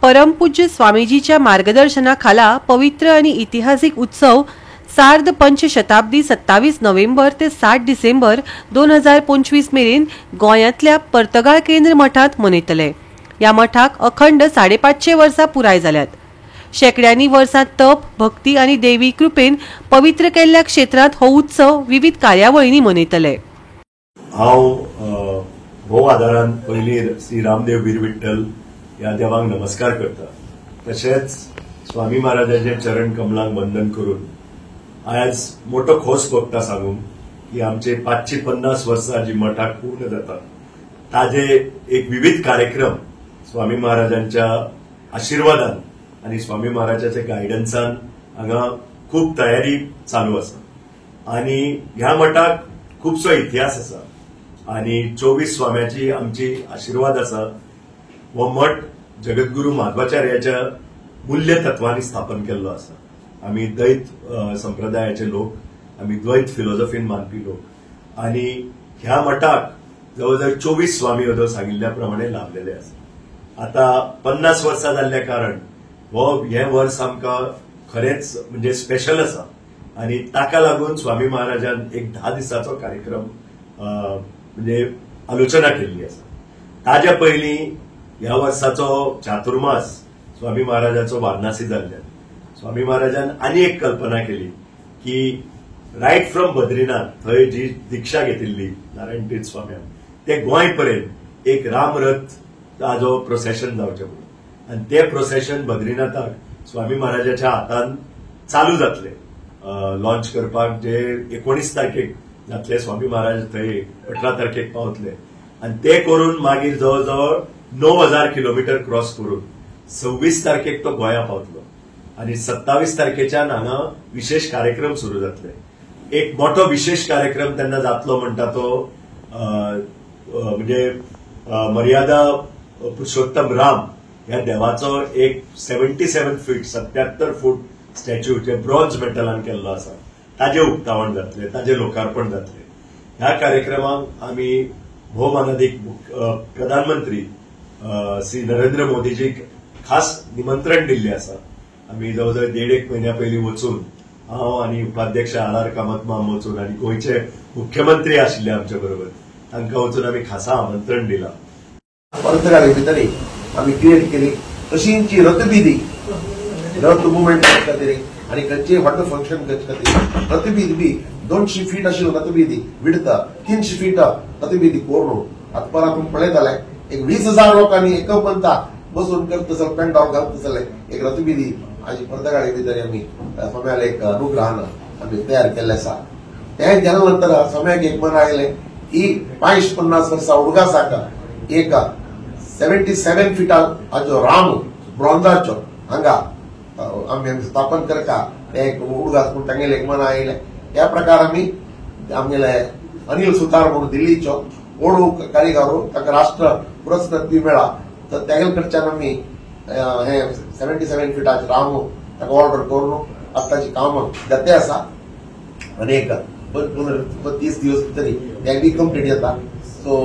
परमपूज्य स्वामीजीच्या मार्गदर्शनाखाला पवित्र आणि ऐतिहासिक उत्सव सार्ध पंचशताब्दी 27 नोव्हेंबर ते 7 डिसेंबर 2025 मेरेन गोंयांतल्या पर्तगाळ केंद्र मठांत मनयतले। या मठाक अखंड 550 वर्सां पुराय जाल्यात। शेकड्यांनी वर्सां तप, भक्ती आणि देवी कृपेन पवित्र केल्ल्या क्षेत्रांत हो उत्सव विविध कार्यावळींनी मनयतले। हांव भोव आदारान पयली श्री रामदेव वीर विठ्ठल ह्या देवाक नमस्कार करता। तशेंच स्वामी महाराजांचे चरण कमलांक वंदन करून आज मोठो खोस भोगता सांगून की आमचे 550 वर्सां जी मठाक पूर्ण जातात ताजे एक विविध कार्यक्रम स्वामी महाराजांच्या आशीर्वादान आणि स्वामी महाराजांच्या गायडन्सान हांगा खूप तयारी चालू आसा आणि ह्या मठाक खूपसो इतिहास आसा आणि 24 स्वाम्याची आमची आशीर्वाद आसा। हो मठ जगद्गुरू माध्वाचार्याच्या मूल्य तत्वांनी स्थापन केल्लो आसा। आम्ही द्वैत संप्रदायाचे लोक, आम्ही द्वैत फिलॉसॉफीन मानपी लोक आणि ह्या मठाक जवळजवळ 24 स्वामी हो सांगिल्ल्या प्रमाणे लाभलेले आसा। आता 50 वर्सां जाल्ल्या कारण हे वर्स आमकां खरेंच म्हणजे स्पेशल आसा आणि ताका लागून स्वामी महाराजान एक 10 दिसाचो कार्यक्रम म्हणजे आलोचना केल्ली आसा। ताज्या पयलीं ह्या वर्साचो चातुर्मास स्वामी महाराजांचो वारणासी जाल्ल्यान स्वामी महाराजान आनी एक कल्पना केली की रायट फ्रॉम बद्रीनाथ थंय जी दिक्षा घेतिल्ली नारायण तीर्थ स्वाम्यान ते गोंय पर्यंत एक रामरथ ताजो प्रोसेशन जावचें म्हणून आनी ते प्रोसेशन बद्रीनाथाक स्वामी महाराजाच्या हातान चालू जातले लॉन्च करपाक जे 19 तारखेक जातले। स्वामी महाराज थंय 18 तारखेक पावतले आणि ते करून मागीर जवळजवळ 9000 किलोमीटर क्रॉस करून 26 तारखेक तो गोंया पावतलो आणि 27 तारखेच्यान हांगा विशेष कार्यक्रम सुरू जातले। एक मोठो विशेष कार्यक्रम तेन्ना जातलो म्हणटा तो म्हणजे मर्यादा पुरुषोत्तम राम ह्या देवाचो एक 77 फीट 77 फूट स्टॅच्यू जे ब्रॉन्झ मेटलान केल्लो आसा ताजे उक्तावण जातले, ताजे लोकार्पण जातले। ह्या कार्यक्रमाक आमी भोवमानादीक प्रधानमंत्री श्री नरेंद्र मोदीजीक खास निमंत्रण दिल्ले आसा। आम्ही जवळजवळ 1.5 महिन्या पयलीं वचून हांव आणि उपाध्यक्ष आर कामत माम वचून आणि गोंयचे मुख्यमंत्री आशिल्ले आमचे बरोबर तांकां वचून आम्ही खासा आमंत्रण दिलां। पर्तगाळी भितर आम्ही क्रिएट केली तशींची रथबिधी रथ मुवमेंट खातीर आणि खंयचेय व्हडलें फंक्शन करचे खातीर रथबिधी बी 200 फीट आशिल्लो रथबिधी विडथ 300 फीट रथबिधी कोरून आतां परत तुम्ही पळयताले एक 20,000 लोकांनी एकमंता बसून करतसर पेंडॉल घालतसले एक रथबिधी आज पर्तगाळी भितर आम्ही स्वाम्याला एक अनुग्रहान आम्ही तयार केल्ले आसा। ते केल्या नंतर स्वाम्याक एक मन आयले की 50 वर्सां उडगासाका एक 77 फिटाचो राम ब्रॉन्झाचो हांगा आम्ही स्थापन करता एक उडगास म्हणून तांगेले एक मन आयले। त्या प्रकार आम्ही आमगेले अनिल सुतार म्हणून दिल्लीचो ओडू कारिगारो ताका राष्ट्र पुरस्कार बी मेळ्ळा तर त्यागेल कडच्यान आम्ही हे 77 फिटाचे राम ताका ऑर्डर करून आताची कामां जाते आसा आणि एक 30 दिवस भितर ते बी कंप्लीट जाता। सो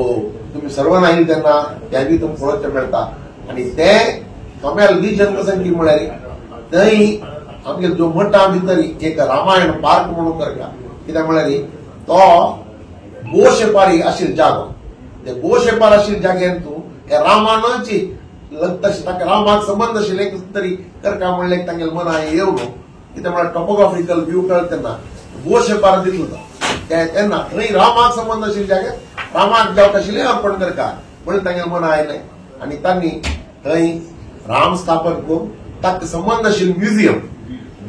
तुम्ही सर्वांनी आयिल्ले तेन्ना ते बी तुमकां पळोवचें मेळटा आणि ते स्वाम्याल बी जनसंख्या म्हळ्यार थंय आमगे जो मठा भितर एक रामायण पार्क म्हणून करता कित्याक म्हळ्यार तो बोशेपारी आशिल्लो जागो ते बोशेपार आशिल्ल्या जाग्यान तूं हे रामानाची तशी ताका रामाक संबंध आशिल्ले तरी करता म्हणलें तांगेलें मना येवं न्हू कित्याक म्हळ्यार टॉपोग्राफिकल व्यू कळटा तेन्ना बोशेपार दिसलो तेन्ना थंय रामाक संबंध आशिल्ल्या जाग्यार रामाक जावक आशिल्लें अर्पण करता म्हणून तांगेलें मना आयलें आणि तांणी थंय राम स्थापन करून ताका संबंध आशिल्लें म्युझियम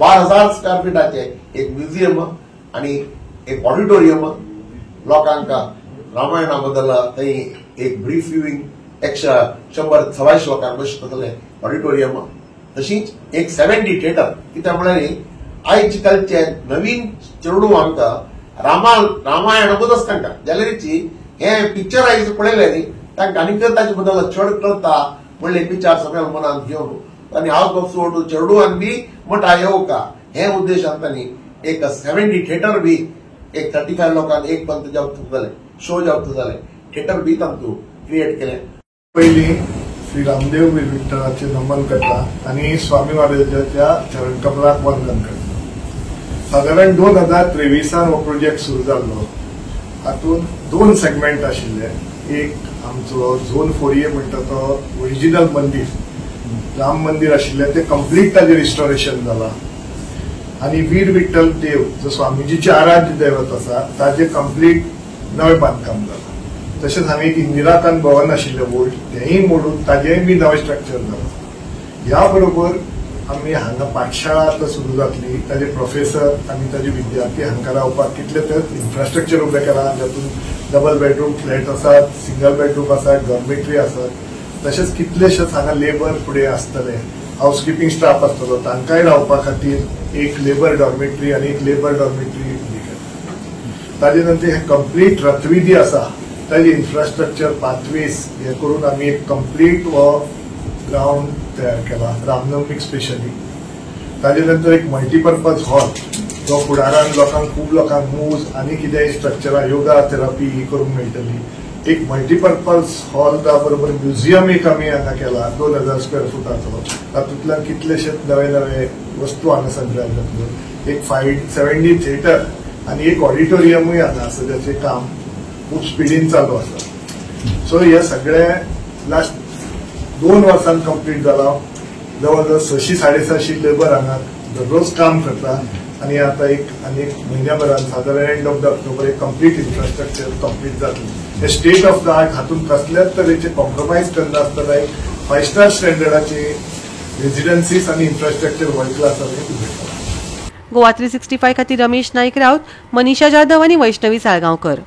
12,000 स्क्वेअर फिटाचे एक म्युझियम आणि एक ऑडिटोरियम लोकांक रामायणा बद्दल थंय एक ब्रीफ व्ह्यूइंग 100-126 लोकांक बसतले ऑडिटोरियम तशीच एक 70 थिएटर कित्याक म्हळ्यार आयज कालचे नवीन चेडू आमकां रामायण बद्दल सांगता जाल्यारची हे पिक्चरायज पळयले न्ही तांकां आनीक ताचे बद्दल चड कळटा म्हणले विचार सगळ्या मनांत घेवन आणि हाऊस ऑफ सोड चेडूआन बी मठा येवका हे उद्देशान तांणी एक 70 थिएटर बी एक 35 लोकांक एक पंत जावंक जाले शो जावंक जाले थिएटर बी तांतू क्रिएट केले। पयली श्री रामदेव विठ्ठलाचे नमन करता आणि स्वामी महाराजांच्या चरण कमलाक वंदन करता। साधारण 2023 हो प्रोजेक्ट सुरू जाल्लो। हातून 2 सेगमेंट आशिल्ले। एक आमचो झोन 4A म्हणटा तो ओरिजिनल मंदिर राम मंदिर आशिल्ले ते कंप्लीट ताजे रिस्टोरेशन जाला आणि वीर विठ्ठल देव जो स्वामीजीचे आराध्य दैवत आसा ताजे कंप्लीट नवे बांदकाम जाला। तशेंच हांगा एक इंदिराकांत भवन आशिल्लें ओल्ड तेंय मोडून ताजेय बी नवें स्ट्रक्चर जाला। ह्या बरोबर आमी हांगा पाठशाळा आतां सुरू जातली, ताजे प्रोफेसर आनी ताजे विद्यार्थी हांगा रावपाक कितले तर इन्फ्रास्ट्रक्चर उबें केला, जातून डबल बेडरूम फ्लॅट आसात, सिंगल बेडरूम आसात, डॉर्मेटरी आसात। तशेंच कितलेशेच हांगा लेबर फुडें आसतले, हाऊसकीपिंग स्टाफ आसतलो, तांकांय रावपा खातीर एक लेबर डॉर्मेटरी आनी एक लेबर डॉर्मेटरी ताजे नंतर हे कंप्लीट रथविधी आसा ताजे इन्फ्रास्ट्रक्चर पाथवेज हे करून आमी एक कंप्लीट हो ग्राउंड तयार केला रामनवमीक स्पेशली। ताजे नंतर एक मल्टीपर्पज हॉल जो फुडारान लोकांक खूब लोकांक मूव्ज आनी कितें स्ट्रक्चरां योगा थेरपी ही करूंक मेळटली। एक मल्टीपर्पज हॉल त्या बरोबर म्युझियम एक आमी हांगा केला 2000 स्क्वेअर फुटाचो। तातूंतल्यान कितलेशेच नवे नवे वस्तू हांगा संग्रह जातल्यो। एक 570 थिएटर आनी एक ऑडिटोरियमूय हांगा आसा ज्याचें काम खूब स्पिडीन चालू आसा। सो हे सगळे लास्ट 2 वर्सांत कंप्लीट जाला। जवळ जवळ 600-650 लेबर हांगा दररोज काम करता आणि आता एक महिन्याभरात साधारण एंड ऑफ द ऑक्टोबर एक कंप्लीट इन्फ्रास्ट्रक्चर कंप्लीट जातलें। हे स्टेट ऑफ द आर्ट हातून कसल्याच तरेचे कॉम्प्रोमाइज करना आसतना एक 5 स्टार स्टँडर्डाचे रेजिडेन्सीज आणि इन्फ्रास्ट्रक्चर वर्ल्ड क्लास उबे। गोवा 365 खातीर रमेश नाईक राऊत, मनीषा जाधव आणि वैष्णवी साळगांवकर।